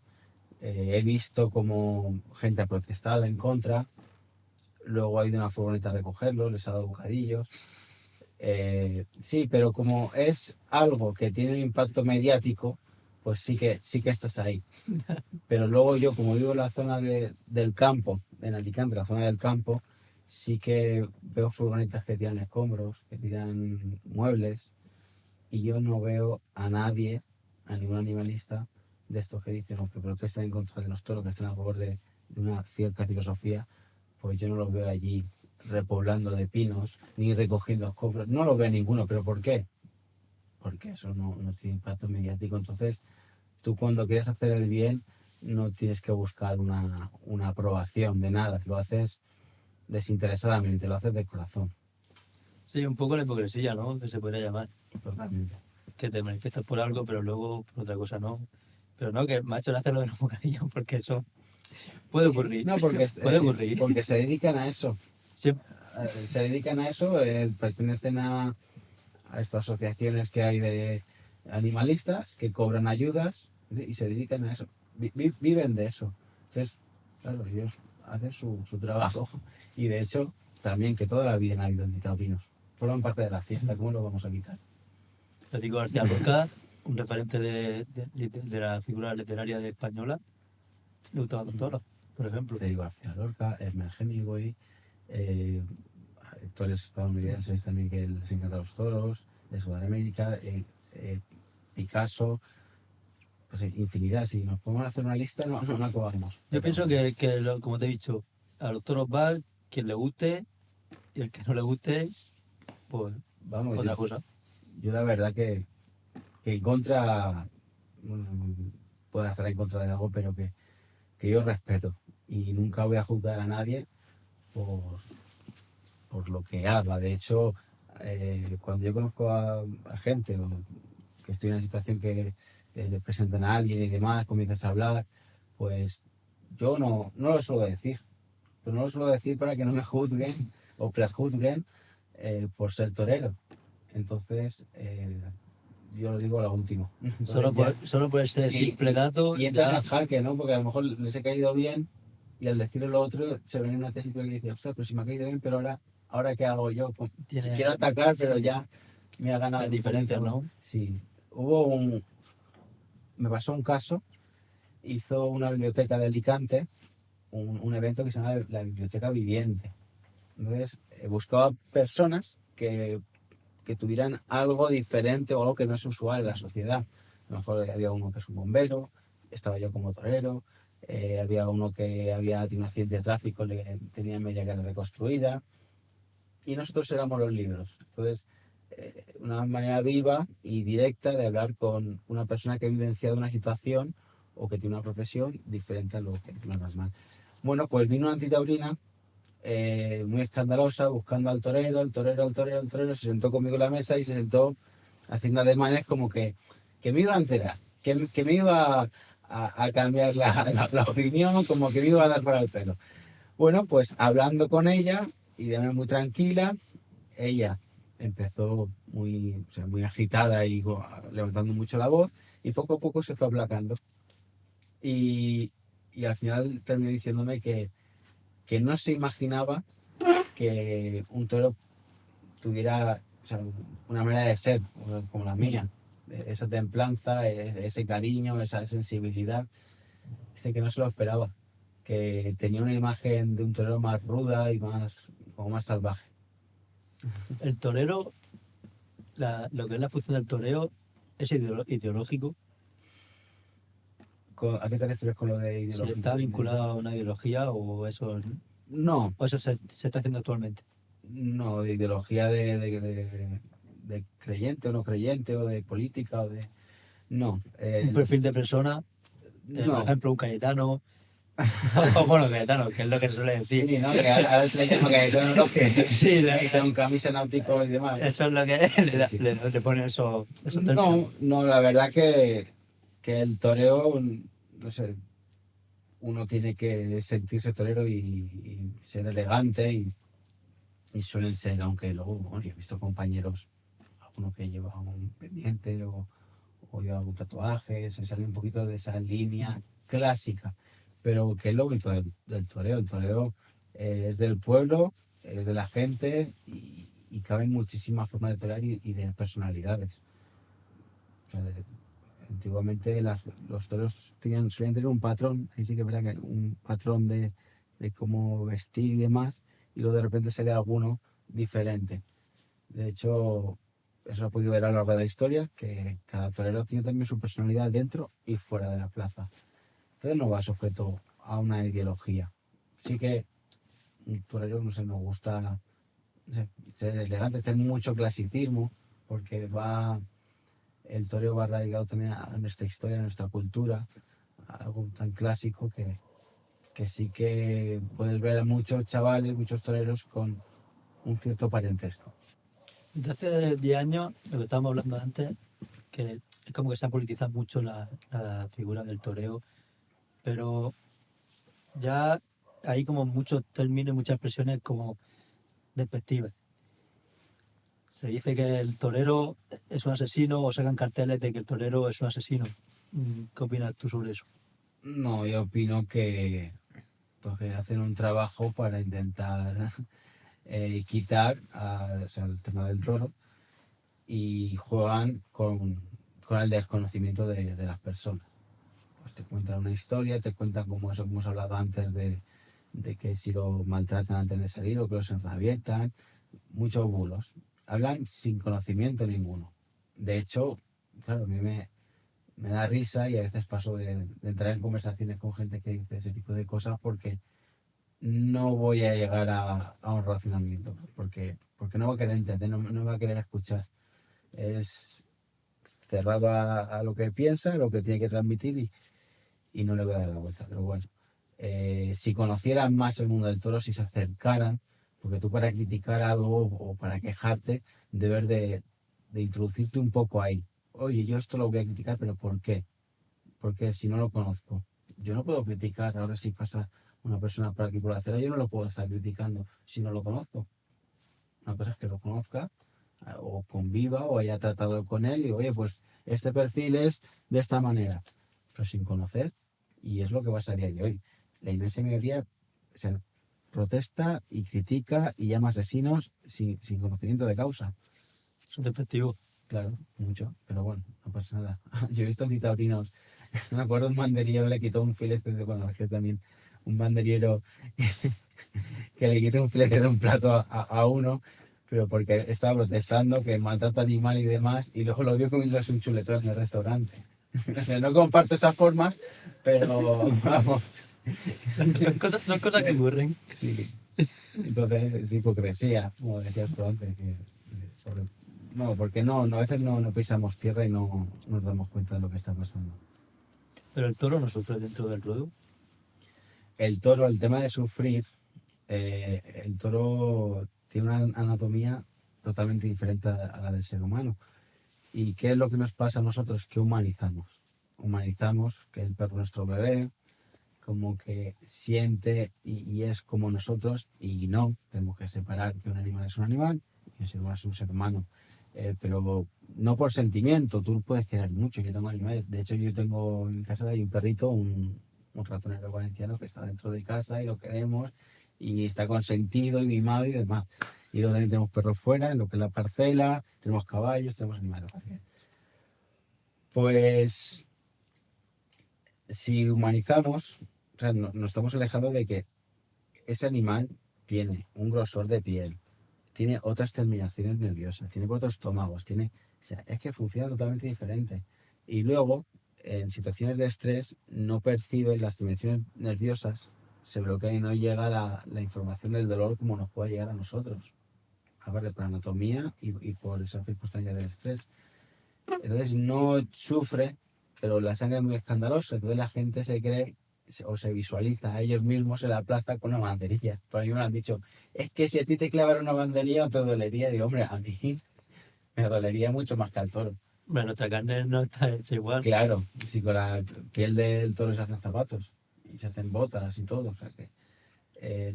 he visto como gente ha protestado en contra, luego ha ido una furgoneta a recogerlo, les ha dado bocadillos. Sí, pero como es algo que tiene un impacto mediático, pues sí que estás ahí. Pero luego yo, como vivo en la zona del campo, en Alicante, la zona del campo, sí que veo furgonetas que tiran escombros, que tiran muebles, y yo no veo a nadie, a ningún animalista de estos que dicen o que protestan en contra de los toros, que están a favor de una cierta filosofía, pues yo no los veo allí repoblando de pinos, ni recogiendo escombros. No los veo ninguno, pero ¿por qué? Porque eso no tiene impacto mediático. Entonces, tú cuando quieres hacer el bien, no tienes que buscar una aprobación de nada, lo haces desinteresadamente, lo haces de corazón, Sí, un poco la hipocresía, ¿no? Que se podría llamar. totalmente. Que te manifiestas por algo, pero luego por otra cosa no. Pero no, que macho le hace lo de los bocadillos, porque eso puede Sí, ocurrir. no, porque, Puede ocurrir. porque se dedican a eso. Sí, Se dedican a eso, pertenecen a estas asociaciones que hay de animalistas que cobran ayudas y se dedican a eso. Viven de eso. Entonces, claro, ellos hacen su trabajo y de hecho también que toda la vida han habido antitaurinos. Forman parte de la fiesta, ¿cómo lo vamos a quitar? Federico García Lorca, un referente de la figura literaria española, le gustaban los toros, por ejemplo. Federico García Lorca, Ernest Hemingway, eh, actores estadounidenses también que les encantan los toros, de Sudamérica, Picasso, pues infinidad. Si nos podemos hacer una lista, no acabamos. Yo pienso que como te he dicho, a los toros va quien le guste y el que no le guste, pues Vamos, otra cosa. yo la verdad que en contra, puedo estar en contra de algo, pero que yo respeto y nunca voy a juzgar a nadie por, por lo que haga. De hecho, cuando yo conozco a gente o que estoy en una situación que le presentan a alguien y demás, comienzas a hablar, pues yo no lo suelo decir. Pero no lo suelo decir para que no me juzguen o prejuzguen por ser torero. Entonces, yo lo digo a lo último. Solo Entonces solo por ese sí, simple dato, y entran ya en jaque, ¿no? Porque a lo mejor les he caído bien y al decirle lo otro se ven en una tesitura que dice, ostras, pero si me ha caído bien, pero ahora ¿qué hago yo? Pues, tiene quiero atacar, pero sí, ya me ha ganado las un diferencias, poquito. ¿no? Sí, me pasó un caso, hizo una biblioteca de Alicante, un evento que se llama la Biblioteca Viviente. Entonces, buscaba personas que tuvieran algo diferente o algo que no es usual en la sociedad. A lo mejor había uno que es un bombero, estaba yo como torero, había uno que había tenido un accidente de tráfico, tenía media cara reconstruida, y nosotros éramos los libros. Entonces, una manera viva y directa de hablar con una persona que ha vivenciado una situación o que tiene una profesión diferente a lo normal. Bueno, pues vino una antitaurina muy escandalosa, buscando al torero, el torero, se sentó conmigo en la mesa y se sentó haciendo ademanes como que me iba a enterar, que me iba a cambiar la opinión, como que me iba a dar para el pelo. Bueno, pues hablando con ella y de manera muy tranquila, ella empezó o sea, muy agitada y levantando mucho la voz y poco a poco se fue aplacando. Y, y al final terminó diciéndome que no se imaginaba que un toro tuviera o sea, una manera de ser como la mía. Esa templanza, ese cariño, esa sensibilidad. Dice que no se lo esperaba, que tenía una imagen de un torero más ruda y más, como más salvaje. El torero, lo que es la función del toreo, es ideológico. ¿A qué te refieres con lo de Si ideológico? está vinculado a una ideología No, o eso se está haciendo actualmente. no, de ideología de creyente o no creyente, o de política, o de... No, Un perfil de persona, por no. ejemplo, un Cayetano. Bueno, Cayetano, que es lo que se suele decir. Sí, ¿no? Que ahora se le llama que son los que Sí, son camisa náutico y demás. eso es lo que Sí, sí. le pone esos términos. No, la verdad que el toreo, no sé, uno tiene que sentirse torero y ser elegante y suelen ser, aunque luego, bueno, yo he visto compañeros, alguno que lleva un pendiente o lleva algún tatuaje, se sale un poquito de esa línea clásica, pero que es lo bonito del toreo. El toreo es del pueblo, es de la gente y caben muchísimas formas de torear y de personalidades. O sea, antiguamente los toros solían tener un patrón, ahí sí que es verdad que un patrón de cómo vestir y demás, y luego de repente sale alguno diferente. De hecho, eso lo he podido ver a lo largo de la historia, que cada torero tiene también su personalidad dentro y fuera de la plaza. Entonces no va sujeto a una ideología. Sí que un torero, no sé, me gusta, no sé, ser elegante, tener mucho clasicismo, porque el toreo va arraigado también a nuestra historia, a nuestra cultura, a algo tan clásico que sí que puedes ver a muchos chavales, muchos toreros con un cierto parentesco. Desde hace 10 años, lo que estábamos hablando antes, que es como que se ha politizado mucho la figura del toreo, pero ya hay como muchos términos, muchas expresiones como despectivas. Se dice que el torero es un asesino o sacan carteles de que el torero es un asesino. ¿Qué opinas tú sobre eso? No, yo opino pues, que hacen un trabajo para intentar quitar o sea, el tema del toro y juegan con el desconocimiento de las personas. Pues te cuentan una historia, te cuentan como eso que hemos hablado antes de que si lo maltratan antes de salir o que los enrabietan, muchos bulos. Hablan sin conocimiento ninguno. De hecho, claro, a mí me da risa y a veces paso de entrar en conversaciones con gente que dice ese tipo de cosas porque no voy a llegar a un razonamiento, porque no va a querer entender, no va a querer escuchar. Es cerrado a lo que piensa, a lo que tiene que transmitir y no le voy a dar la vuelta. Pero bueno, si conocieran más el mundo del toro, si se acercaran, porque tú para criticar algo o para quejarte, debes de introducirte un poco ahí. Oye, yo esto lo voy a criticar, pero ¿por qué? Porque si no lo conozco, yo no puedo criticar. Ahora si pasa una persona por aquí por la acera, yo no lo puedo estar criticando si no lo conozco. Una cosa es que lo conozca o conviva o haya tratado con él y oye, pues este perfil es de esta manera, pero sin conocer, y es lo que pasa a día de hoy. La inmensa mayoría se protesta y critica y llama asesinos sin conocimiento de causa. Son despectivos. Claro, mucho, pero bueno, no pasa nada. Yo he visto antitaurinos. Me acuerdo un banderiero le quitó un filete de, bueno, es que también un banderiero que le quitó un filete de un plato a uno, pero porque estaba protestando que maltrata animal y demás, y luego lo vio comiéndose un chuletón en el restaurante. No comparto esas formas, pero vamos. Son cosas que ocurren. Sí. Entonces es hipocresía, como decías tú antes. No, porque a veces no pisamos tierra y no nos damos cuenta de lo que está pasando. Pero el toro no sufre dentro del ruedo. El toro, el tema de sufrir, el toro tiene una anatomía totalmente diferente a la del ser humano. ¿Y qué es lo que nos pasa a nosotros? Que humanizamos. Humanizamos que el perro es nuestro bebé, como que siente y es como nosotros, y no, tenemos que separar que un animal es un animal y un ser humano es un ser humano. Pero no por sentimiento, tú puedes querer mucho. Yo tengo animales, de hecho, yo tengo en mi casa hay un perrito, un ratonero valenciano que está dentro de casa y lo queremos y está consentido y mimado y demás. Y luego también tenemos perros fuera, en lo que es la parcela, tenemos caballos, tenemos animales. Pues si humanizamos, o sea, nos estamos alejando de que ese animal tiene un grosor de piel, tiene otras terminaciones nerviosas, tiene otros estómagos, tiene, o sea, es que funciona totalmente diferente. Y luego, en situaciones de estrés, no percibe las terminaciones nerviosas, se bloquea y no llega la información del dolor como nos puede llegar a nosotros, aparte por anatomía y por esas circunstancias del estrés. Entonces no sufre, pero la sangre es muy escandalosa, entonces la gente se cree o se visualiza a ellos mismos en la plaza con una banderilla. Por ahí me han dicho, es que si a ti te clavara una banderilla no te dolería. Digo, hombre, a mí me dolería mucho más que al toro. Bueno, nuestra carne no está hecha igual. Claro, si con la piel del toro se hacen zapatos y se hacen botas y todo, o sea que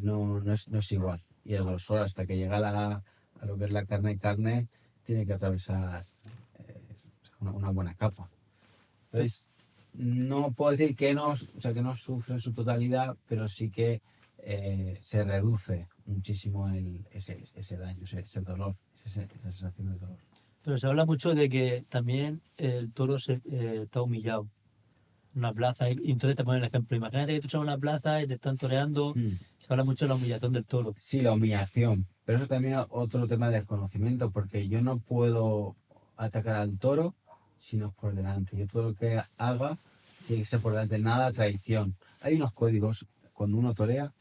no es igual. Y el grosor hasta que llega a lo que es la carne, tiene que atravesar una buena capa. Entonces, no puedo decir que no, o sea, que no sufre en su totalidad, pero sí que se reduce muchísimo ese daño, ese dolor, esa sensación de dolor. Pero se habla mucho de que también el toro está humillado en una plaza. Y entonces te ponen el ejemplo. Imagínate que tú estás en una plaza y te están toreando. Se habla mucho de la humillación del toro. Sí, la humillación, pero eso también es otro tema de desconocimiento, porque yo no puedo atacar al toro si no es por delante. Yo todo lo que haga tiene que ser por delante, nada traición. Hay unos códigos cuando uno torea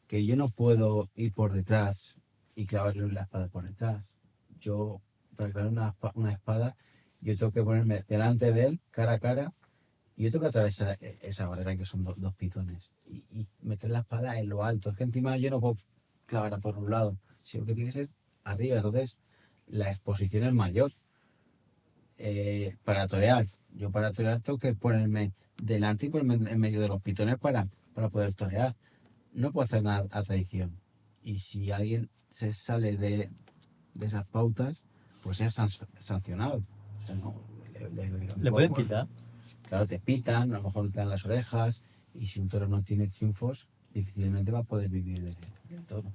que yo no puedo ir por detrás y clavarle la espada por detrás. Yo, para clavar una espada, yo tengo que ponerme delante de él, cara a cara, y yo tengo que atravesar esa barrera que son dos pitones y meter la espada en lo alto. Es que encima yo no puedo clavarla por un lado, sino que tiene que ser arriba. Entonces, la exposición es mayor. Para torear, yo para torear tengo que ponerme delante y ponerme en medio de los pitones para poder torear. No puedo hacer nada a traición. Y si alguien se sale de esas pautas, pues es sancionado. O sea, no, ¿Le pueden pitar? Claro, te pitan, a lo mejor te dan las orejas, y si un toro no tiene triunfos, difícilmente va a poder vivir del toro.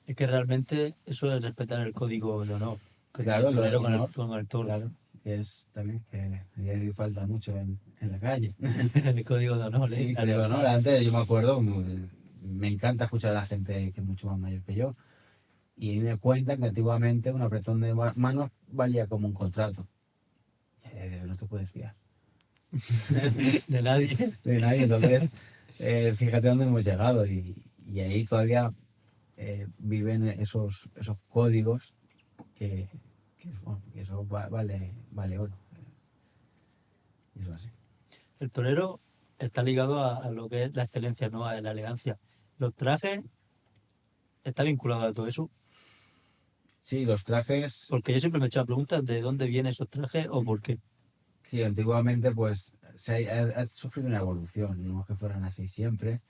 Es que realmente eso es respetar el código de honor. Claro, el lo de torero honor, con el toro. claro, que es también que a día de hoy falta mucho en la calle. El código de honor, Sí, ¿eh? te digo, ¿no? Antes yo me acuerdo, me encanta escuchar a la gente que es mucho más mayor que yo, y a mí me cuentan que antiguamente un apretón de manos valía como un contrato. Y a día de hoy no te puedes fiar De nadie. de nadie, entonces fíjate dónde hemos llegado, y ahí todavía viven esos códigos que, bueno, que eso vale oro. Y eso así. El torero está ligado a lo que es la excelencia, ¿no? A la elegancia. Los trajes está vinculado a todo eso. Sí, los trajes, Porque yo siempre me he hecho la pregunta de dónde vienen esos trajes o por qué. sí, antiguamente pues ha sufrido una evolución, no es que fueran así siempre.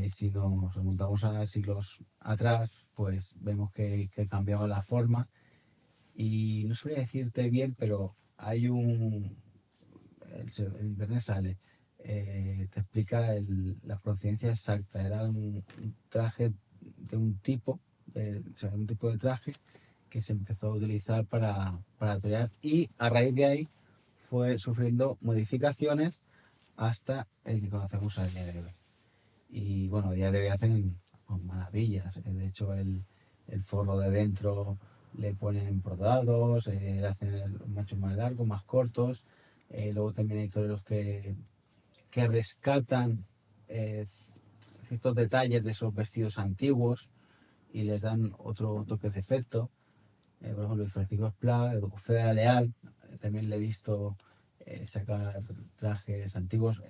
Si nos remontamos a siglos atrás, pues vemos que cambiaba la forma, y no sabría decirte bien, pero hay en internet sale, te explica la procedencia exacta. Era un traje de un tipo, o sea, un tipo de traje que se empezó a utilizar para torear, y a raíz de ahí fue sufriendo modificaciones hasta el que conocemos a día de hoy. Y bueno, a día de hoy hacen pues, maravillas. De hecho, el forro de dentro le ponen bordados, le hacen los machos más largos, más cortos. Luego también hay toreros que rescatan eh, ciertos detalles de esos vestidos antiguos y les dan otro toque de efecto. Por ejemplo, Francisco Esplá, Uceda Leal, también le he visto sacar trajes antiguos.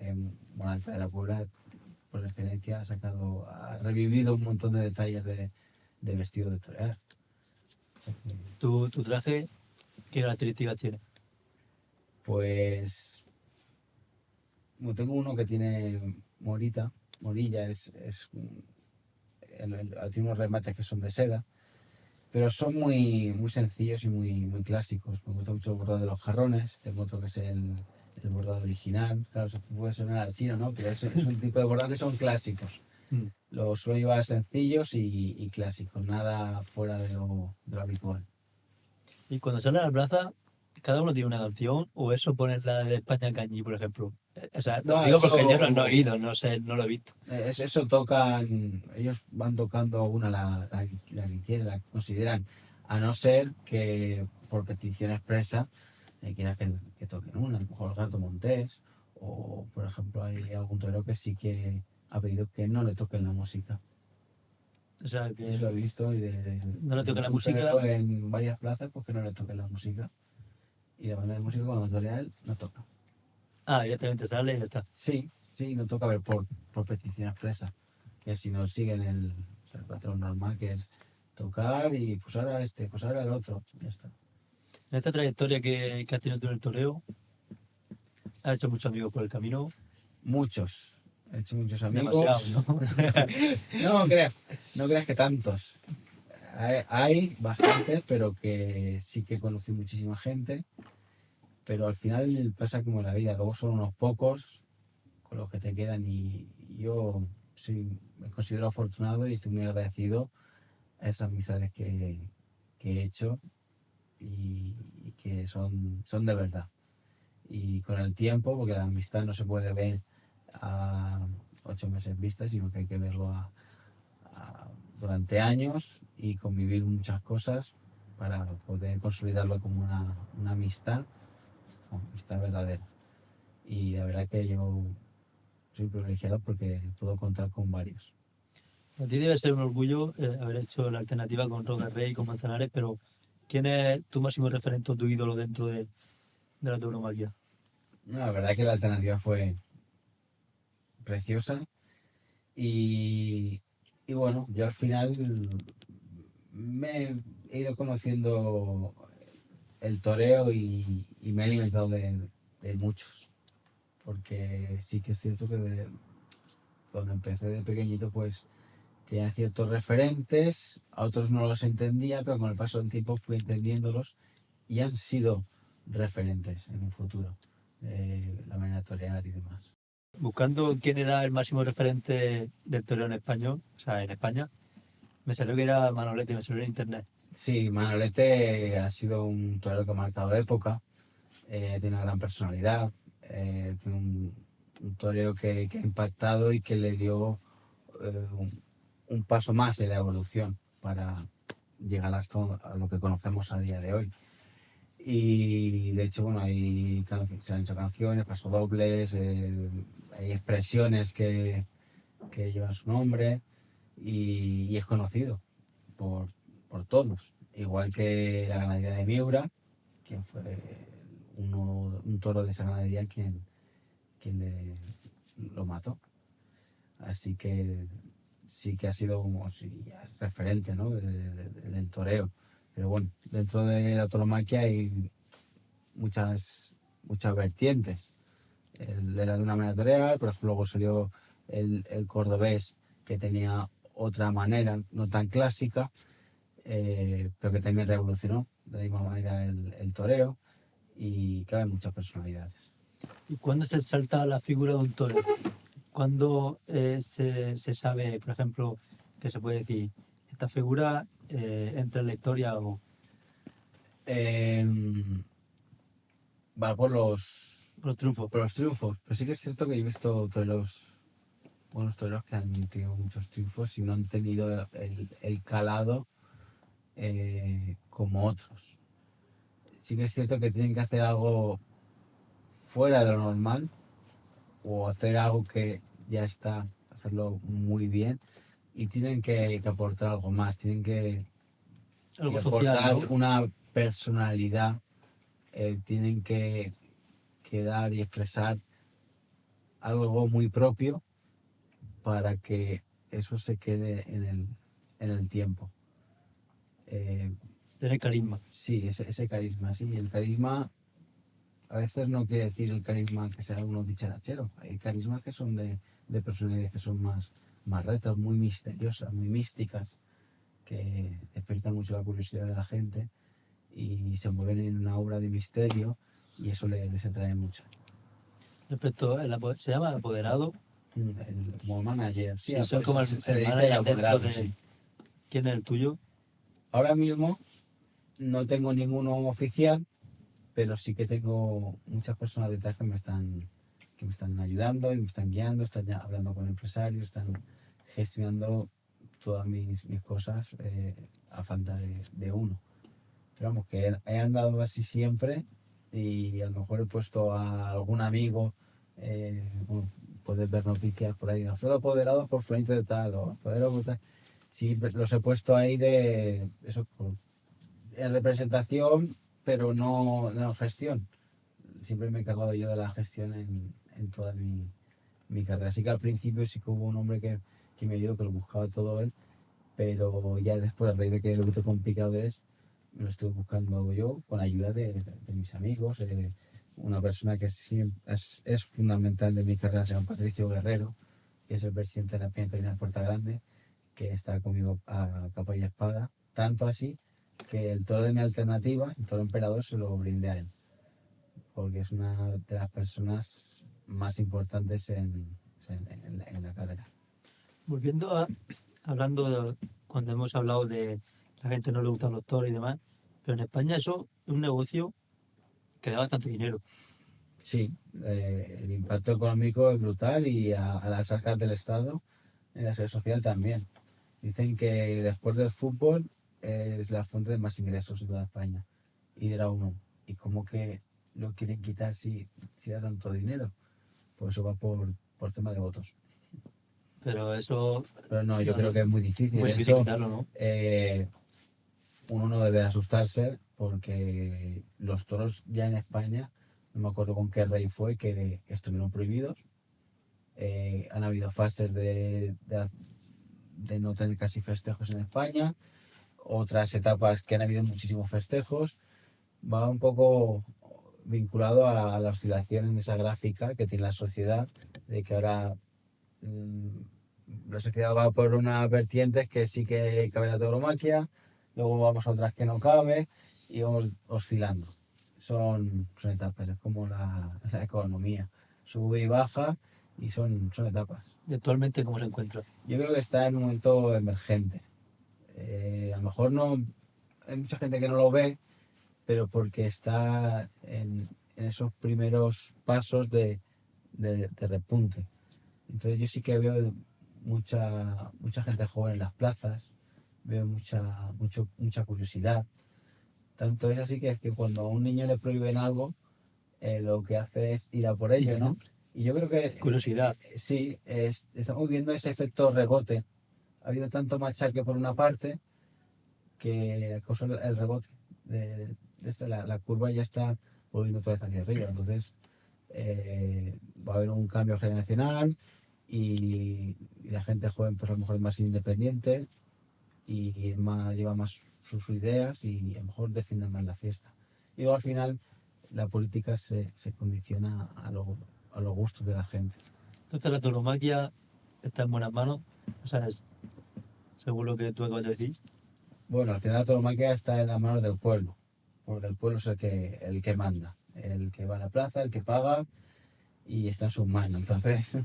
Bueno, Alta de la Puebla, por excelencia, ha revivido un montón de detalles de vestido de torear. O sea que, ¿Tu traje qué características tiene? pues tengo uno que tiene morilla, tiene unos remates que son de seda, pero son muy sencillos y muy clásicos. Me gusta mucho el bordado de los jarrones. Tengo otro que es el bordado original. Claro, eso puede sonar al chino, ¿no? Pero es un tipo de bordado que son clásicos. Mm. Lo suelo llevar sencillos y clásicos, nada fuera de lo habitual. Y cuando sale a la plaza, cada uno tiene una canción, o eso pones la de España Cañí, por ejemplo. O sea, te lo No, digo porque yo no he eso, ido, no sé, no lo he visto. eso tocan, ellos van tocando una la que quieren, la que consideran, a no ser que por petición expresa quieras que toquen una, a lo mejor el Gato Montés, o por ejemplo hay algún torero que sí que ha pedido que no le toquen la música. O sea, Eso lo he que visto y no le de toca la un música. torero en varias plazas, pues que no le toquen la música. Y la banda de música cuando torea él, no toca. Ah, directamente sale y ya está. Sí, sí, no toca ver por petición expresa. Que si no siguen o sea, el patrón normal, que es tocar y pues ahora este, pues ahora el otro. Ya está. En esta trayectoria que has tenido tú en el toreo, has hecho muchos amigos por el camino, Muchos. He hecho muchos demasiado, amigos. ¿no? No creas, no creas que tantos. Hay bastantes, pero que sí que conocí muchísima gente. Pero al final pasa como en la vida, luego son unos pocos con los que te quedan y yo sí, me considero afortunado y estoy muy agradecido a esas amistades que he hecho y que son de verdad. Y con el tiempo, porque la amistad no se puede ver a 8 meses vista, sino que hay que verlo durante años y convivir muchas cosas para poder consolidarlo como una amistad verdadera. Y la verdad que yo soy privilegiado porque puedo contar con varios. A ti debe ser un orgullo haber hecho la alternativa con Roque Rey y con Manzanares, pero ¿quién es tu máximo referente o tu ídolo dentro de la tauromaquia? No, la verdad que la alternativa fue preciosa y bueno, yo al final me he ido conociendo el toreo y me he alimentado de muchos, porque sí que es cierto que cuando empecé de pequeñito pues tenía ciertos referentes, a otros no los entendía, pero con el paso del tiempo fui entendiéndolos y han sido referentes en un futuro, la manera de torear y demás. Buscando quién era el máximo referente del toreo en español, o sea, en España, me salió que era Manolete, me salió en internet. Sí, Manolete ha sido un torero que ha marcado época, tiene una gran personalidad, tiene un toreo que ha impactado y que le dio un paso más en la evolución para llegar hasta a lo que conocemos a día de hoy. Y de hecho, bueno, se han hecho canciones, pasodobles, hay expresiones que llevan su nombre y es conocido por, por todos. Igual que la ganadería de Miura, quien fue un toro de esa ganadería quien lo mató. Así que sí que ha sido como si ya es referente, ¿no? Del toreo. Pero bueno, dentro de la tauromaquia hay muchas vertientes. Era de una manera torear, pero luego salió el cordobés, que tenía otra manera, no tan clásica, pero que también revolucionó de la misma manera el toreo y caben muchas personalidades. ¿Y cuándo se salta la figura de un torero? ¿Cuándo se sabe, por ejemplo, que se puede decir, esta figura entra en la historia o Eh, Va por los triunfos? por los triunfos, pero sí que es cierto que yo he visto buenos toreros que han tenido muchos triunfos y no han tenido el calado como otros. Sí que es cierto que tienen que hacer algo fuera de lo normal o hacer algo que ya está, hacerlo muy bien y tienen que aportar algo más, tienen que Algo social, aportar ¿no? una personalidad, tienen que dar y expresar algo muy propio para que eso se quede en el tiempo. Eh, Tener carisma. sí, ese carisma, sí. El carisma a veces no quiere decir el carisma que sea uno dicharachero. Hay carismas que son de personalidades que son más retas, muy misteriosas, muy místicas, que despiertan mucho la curiosidad de la gente y se mueven en una obra de misterio y eso les atrae mucho. Respecto, se llama apoderado. como manager. Sí, Sí, eso es pues como el se le dice manager ya dentro apoderado, de... sí. ¿Quién es el tuyo? Ahora mismo no tengo ninguno oficial, pero sí que tengo muchas personas detrás que me están ayudando y me están guiando, están ya hablando con empresarios, están gestionando todas mis cosas a falta de uno. Pero vamos, que he andado así siempre y a lo mejor he puesto a algún amigo, bueno, puedes ver noticias por ahí, Alfredo apoderado por frente de tal, o apoderado por tal. Sí, los he puesto ahí de eso, en representación, pero no en gestión. Siempre me he encargado yo de la gestión en toda mi carrera. Así que al principio sí que hubo un hombre que me ayudó, que lo buscaba todo él, pero ya después, a raíz de que debuté con picadores, me lo estuve buscando yo con ayuda de mis amigos. Una persona que es fundamental de mi carrera se llama Patricio Guerrero, que es el presidente de la Peña de Puerta Grande, que está conmigo a capa y espada. Tanto así que el toro de mi alternativa, el toro emperador, se lo brindé a él, porque es una de las personas más importantes en la carrera. Volviendo a... Hablando cuando hemos hablado de la gente no le gustan los toros y demás, pero en España eso es un negocio que da bastante dinero. Sí, el impacto económico es brutal y a las arcas del Estado en la seguridad social también. Dicen que después del fútbol es la fuente de más ingresos en toda España y de la uno. ¿Y cómo que lo quieren quitar si da tanto dinero? Pues eso va por tema de votos. Pero eso Pero no, yo no, creo no, que es muy difícil. muy De difícil hecho, quitarlo, ¿no? uno no debe asustarse porque los toros ya en España, no me acuerdo con qué rey fue, que estuvieron prohibidos. Han habido fases de no tener casi festejos en España, otras etapas que han habido muchísimos festejos. Va un poco vinculado a la oscilación en esa gráfica que tiene la sociedad, de que ahora mm, la sociedad va por unas vertientes que sí que cabe la tauromaquia, luego vamos a otras que no cabe y vamos oscilando. Son etapas, es como la economía, sube y baja y son etapas. Y actualmente cómo se encuentra. Yo creo que está en un momento emergente. A lo mejor no, hay mucha gente que no lo ve, pero porque está en esos primeros pasos de repunte. Entonces yo sí que veo mucha gente joven en las plazas, veo mucha curiosidad. Tanto es así que es que cuando a un niño le prohíben algo, lo que hace es ir a por ello, ¿no? Y yo creo que Curiosidad. sí, estamos viendo ese efecto rebote. Ha habido tanto machaque por una parte que causó el rebote. La curva ya está volviendo otra vez hacia arriba. Entonces va a haber un cambio generacional y la gente joven pues a lo mejor es más independiente y lleva más sus ideas y a lo mejor defiende más la fiesta. Y luego al final la política se condiciona a los gustos de la gente. Entonces la tauromaquia está en buenas manos. O sea, según lo que tú acabas de decir. Bueno, al final la tauromaquia está en las manos del pueblo, porque el pueblo es el que manda, el que va a la plaza, el que paga y está en sus manos. Entonces,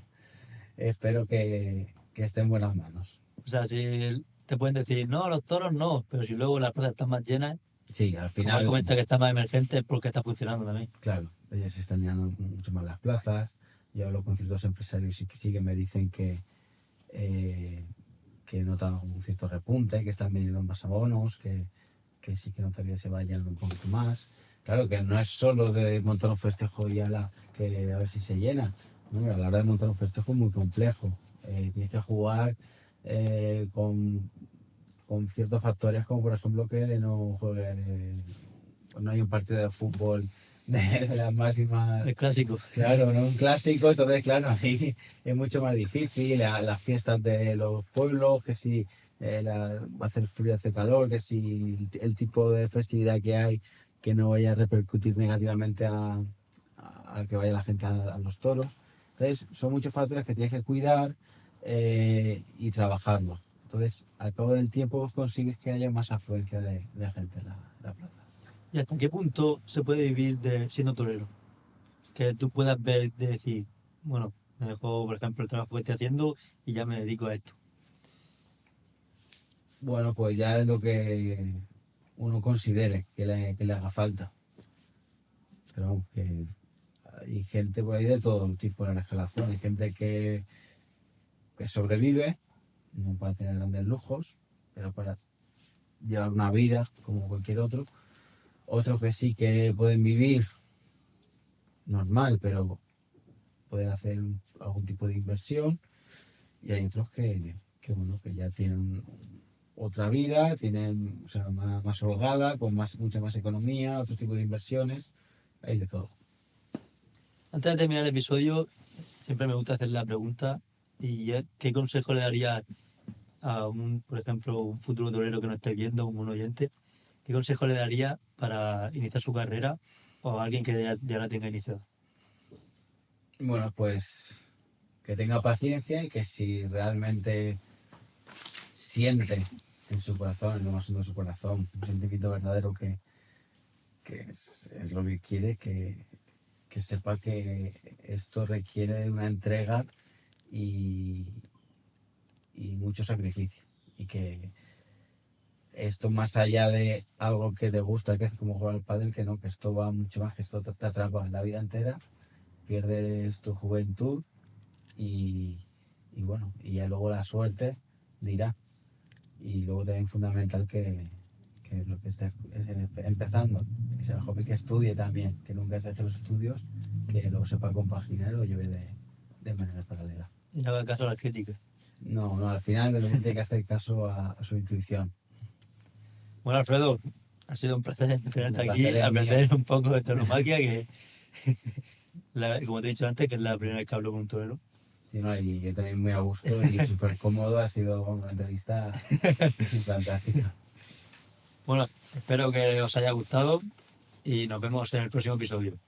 espero que esté en buenas manos. O sea, si te pueden decir, no, los toros no, pero si luego las plazas están más llenas, Sí, al como él final, comenta que está más emergente, es porque está funcionando también. claro, ellas se están llenando mucho más las plazas. Yo hablo con ciertos empresarios y que sí que me dicen eh, que notan un cierto repunte, que están vendiendo más abonos, que sí que notan que se va llenando un poquito más. Claro que no es solo de montar un festejo y que a ver si se llena. No, a la hora de montar un festejo es muy complejo. Tienes que jugar eh, con, con ciertos factores, como por ejemplo que no juegue, pues no hay un partido de fútbol de las máximas. El clásico. Claro, no un clásico, entonces claro, ahí es mucho más difícil. Las fiestas de los pueblos, que si va a hacer frío, hace calor, que si el tipo de festividad que hay, que no vaya a repercutir negativamente a que vaya la gente a los toros. Entonces, son muchos factores que tienes que cuidar y trabajarlos. Entonces, al cabo del tiempo consigues que haya más afluencia de gente en la plaza. ¿Y hasta qué punto se puede vivir de siendo torero? Que tú puedas ver, de decir, bueno, Me dejo, por ejemplo, el trabajo que estoy haciendo y ya me dedico a esto. Bueno, pues ya es lo que uno considere que le haga falta. Pero vamos, que hay gente por ahí de todo tipo en la escalafón. Hay gente que sobrevive, no para tener grandes lujos, pero para llevar una vida como cualquier otro. Otros que sí que pueden vivir normal, pero pueden hacer algún tipo de inversión. Y hay otros bueno, que ya tienen otra vida, tienen, o sea, más holgada, con mucha más economía, otro tipo de inversiones, hay de todo. Antes de terminar el episodio, siempre me gusta hacer la pregunta y es, ¿qué consejo le daría a un, por ejemplo, un futuro torero que no esté viendo, un oyente? ¿Qué consejo le daría para iniciar su carrera o a alguien que ya la tenga iniciada? Bueno, pues que tenga paciencia y que si realmente siente en su corazón, en lo más hondo de su corazón, un sentimiento verdadero que es lo que quiere, que sepa que esto requiere una entrega y, y mucho sacrificio. Y que esto más allá de algo que te gusta, que es como jugar al pádel, que no, que esto va mucho más, que esto te atrapa la vida entera, pierdes tu juventud y, y bueno, y ya luego la suerte dirá. Y luego también fundamental que lo que esté empezando, que sea joven, que estudie también, que nunca se deje los estudios, que luego sepa compaginar o lleve de manera paralela. Y no haga caso a las críticas. No, no, al final de repente hay que hacer caso a su intuición. Bueno, Alfredo, ha sido un placer tenerte El aquí, placer es aprender mío. un poco de tauromaquia, que como te he dicho antes, que es la primera vez que hablo con un torero. Sí, no, y yo también muy a gusto y súper cómodo, ha sido una entrevista fantástica. Bueno, espero que os haya gustado y nos vemos en el próximo episodio.